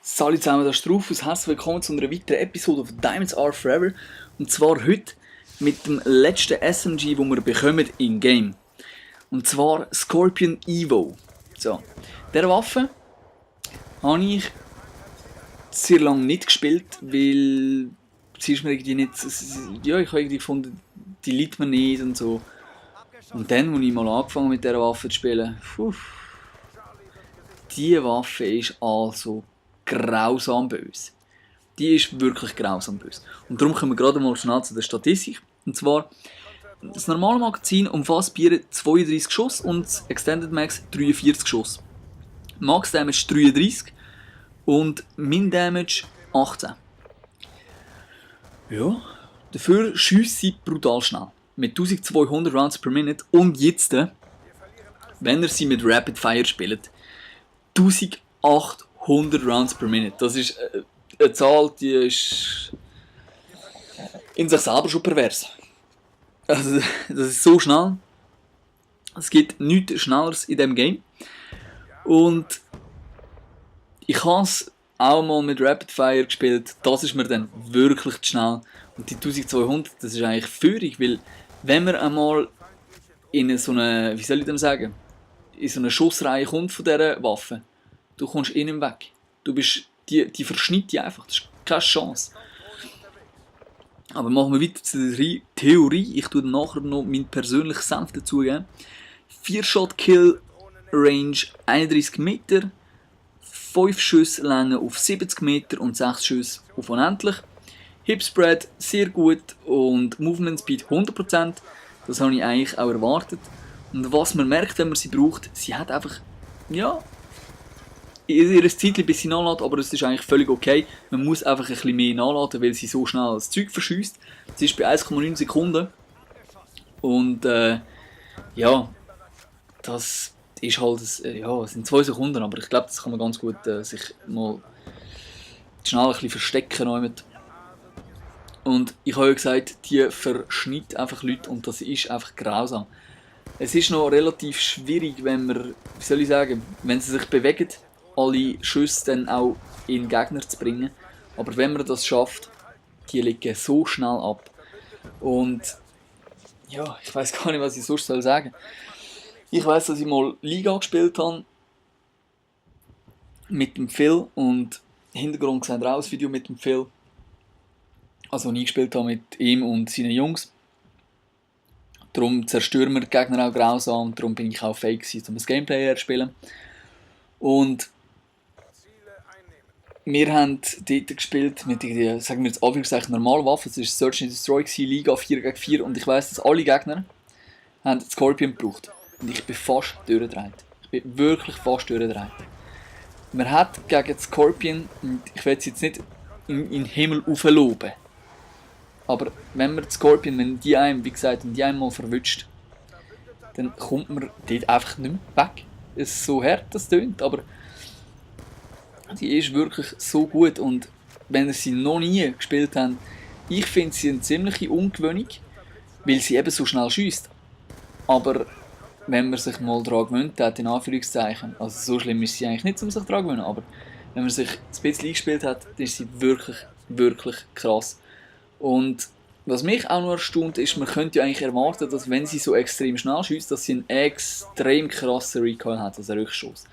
Salut zusammen, das ist Rufus. Herzlich willkommen zu einer weiteren Episode von Diamonds Are Forever. Und zwar heute mit dem letzten SMG, den wir bekommen in Game. Und zwar Scorpion Evo. So, diese Waffe habe ich sehr lange nicht gespielt, weil sie ist mir irgendwie nicht... Ja, ich habe irgendwie gefunden, die liegt mir nicht und so. Und dann, als ich mal angefangen mit dieser Waffe zu spielen, diese Waffe ist also grausam böse. Die ist wirklich grausam böse. Und darum kommen wir gerade mal schnell zu der Statistik. Und zwar, das normale Magazin umfasst 32 Schuss und das Extended Max 43 Schuss. Max Damage 33 und Min Damage 18. Ja, dafür schiessen sie brutal schnell. Mit 1200 Rounds per Minute und jetzt, wenn ihr sie mit Rapid Fire spielt, 1800 Rounds per Minute. Das ist eine Zahl, die ist in sich selber schon pervers. Also, das ist so schnell. Es gibt nichts Schnelleres in diesem Game. Und ich habe es auch mal mit Rapid Fire gespielt. Das ist mir dann wirklich zu schnell. Und die 1200, das ist eigentlich führig, weil wenn man einmal in so eine, wie soll ich dem sagen, in so eine Schussreihe kommt von dieser Waffe, du kommst innen weg. Du bist, die verschnitt dich einfach. Das ist keine Chance. Aber machen wir weiter zu der Theorie. Ich tue dann nachher noch meinen persönlichen Senf dazugeben. 4-Shot-Kill-Range 31 Meter, 5 Schüsse Länge auf 70 Meter und 6 Schüsse auf unendlich. Hip-Spread sehr gut und Movement Speed 100%. Das habe ich eigentlich auch erwartet. Und was man merkt, wenn man sie braucht, sie hat einfach, ja, ihr Zeit ein bisschen nachladen, aber es ist eigentlich völlig okay. Man muss einfach ein bisschen mehr nachladen, weil sie so schnell das Zeug verschießt. Es ist bei 1,9 Sekunden. Und ja, das ist halt, ja, es sind 2 Sekunden, aber ich glaube, das kann man ganz gut sich mal schnell ein bisschen verstecken. Und ich habe ja gesagt, die verschnitt einfach Leute und das ist einfach grausam. Es ist noch relativ schwierig, wenn man, wie soll ich sagen, wenn sie sich bewegen, alle Schüsse dann auch in den Gegner zu bringen. Aber wenn man das schafft, die liegen so schnell ab. Und ja, ich weiß gar nicht, was ich sonst sagen soll. Ich weiß, dass ich mal Liga gespielt habe mit dem Phil und im Hintergrund seht ihr auch das Video mit dem Phil. Also ich gespielt habe mit ihm und seinen Jungs. Darum zerstören wir die Gegner auch grausam. Darum bin ich auch fake, um das Gameplay herzuspielen. Und wir haben dort gespielt mit der, sagen wir jetzt Anführungszeichen, normalen Waffe. Es war Search and Destroy, Liga 4 gegen 4. Und ich weiss, dass alle Gegner haben Scorpion gebraucht. Und ich bin fast durchgedreht. Ich bin wirklich fast durchgedreht. Man hat gegen Scorpion, und ich will es jetzt nicht in den Himmel aufloben, aber wenn man Scorpion, wenn die einem, wie gesagt, wenn die einmal verwünscht, dann kommt man dort einfach nicht mehr weg. Es ist so hart, das tönt, aber die ist wirklich so gut und wenn ihr sie noch nie gespielt habt, ich finde sie eine ziemliche Ungewöhnung, weil sie eben so schnell schiesst. Aber wenn man sich mal daran gewöhnt hat, in Anführungszeichen, also so schlimm ist sie eigentlich nicht, um sich daran zu gewöhnen, aber wenn man sich ein bisschen eingespielt hat, dann ist sie wirklich, wirklich krass. Und was mich auch noch erstaunt ist, man könnte ja eigentlich erwarten, dass wenn sie so extrem schnell schießt, dass sie einen extrem krassen Recoil hat, also einen Rückschuss.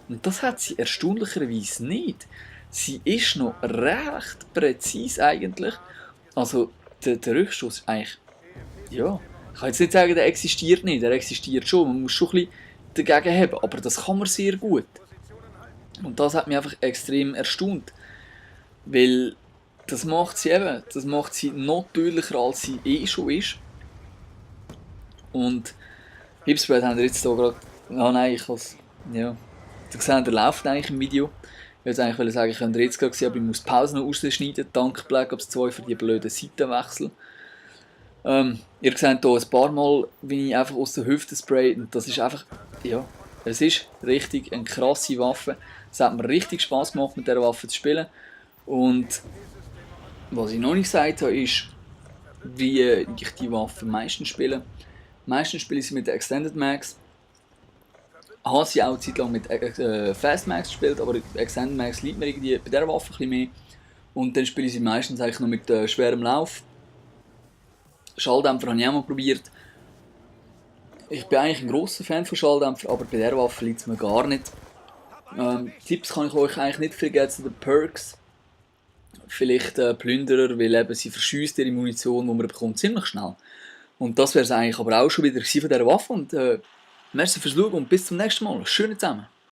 Und das hat sie erstaunlicherweise nicht. Sie ist noch recht präzise eigentlich. Also der Rückschuss ist eigentlich, ja, ich kann jetzt nicht sagen, der existiert nicht, der existiert schon, man muss schon ein bisschen dagegen haben, aber das kann man sehr gut. Und das hat mich einfach extrem erstaunt, weil das macht sie noch tödlicher, als sie eh schon ist. Und Hipspread haben wir jetzt hier gerade, nein, ich has, ja, ihr seht, der läuft eigentlich im Video. Ich wollte eigentlich sagen, ich könnte jetzt gerade sehen, aber ich muss die Pause noch rausschneiden, dank Black Ops 2 für die blöden Seitenwechsel. Ihr seht hier ein paar Mal, wie ich einfach aus der Hüfte spray und das ist einfach, ja, es ist richtig eine krasse Waffe. Es hat mir richtig Spass gemacht, mit dieser Waffe zu spielen. Und was ich noch nicht gesagt habe, ist, wie ich die Waffe meistens spiele. Meistens spiele ich sie mit der Extended Max. habe sie auch eine Zeit lang mit Fastmax gespielt, aber Extended liegt mir irgendwie bei dieser Waffe ein bisschen mehr. Und dann spiele ich sie meistens eigentlich noch mit schwerem Lauf. Schalldämpfer habe ich auch mal probiert. Ich bin eigentlich ein grosser Fan von Schalldämpfer, aber bei dieser Waffe liegt es mir gar nicht. Tipps kann ich euch eigentlich nicht viel geben zu den Perks. Vielleicht Plünderer, weil eben sie verschießt ihre Munition, die man bekommt, ziemlich schnell. Und das wäre es eigentlich aber auch schon wieder von dieser Waffe. Und merci fürs Schauen und bis zum nächsten Mal. Schönen zusammen.